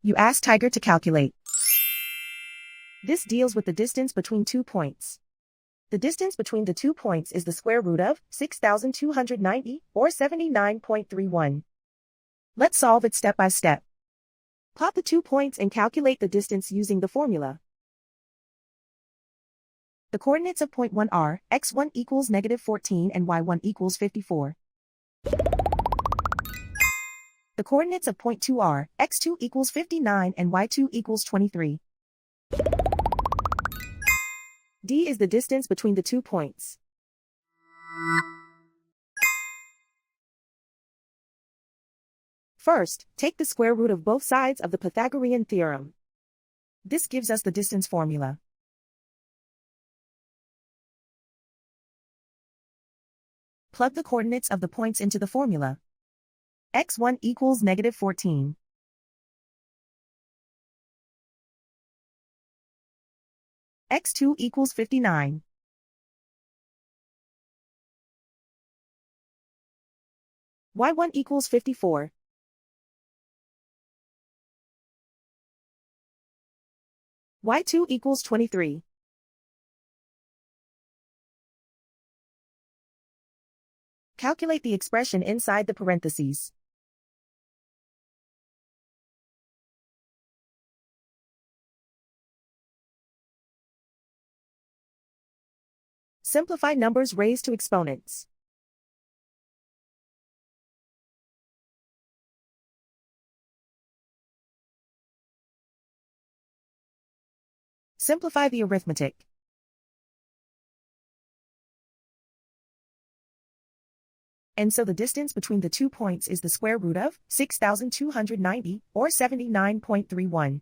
You ask Tiger to calculate. This deals with the distance between 2 points. The distance between the 2 points is the square root of 6,290, or 79.31. Let's solve it step by step. Plot the 2 points and calculate the distance using the formula. The coordinates of point 1 are x1 equals -14 and y1 equals 54. The coordinates of point 2 are x2 equals 59 and y2 equals 23. D is the distance between the 2 points. First, take the square root of both sides of the Pythagorean theorem. This gives us the distance formula. Plug the coordinates of the points into the formula. x1 equals -14. x2 equals 59. y1 equals 54. y2 equals 23. Calculate the expression inside the parentheses. Simplify numbers raised to exponents. Simplify the arithmetic. And so the distance between the 2 points is the square root of 6,290, or 79.31.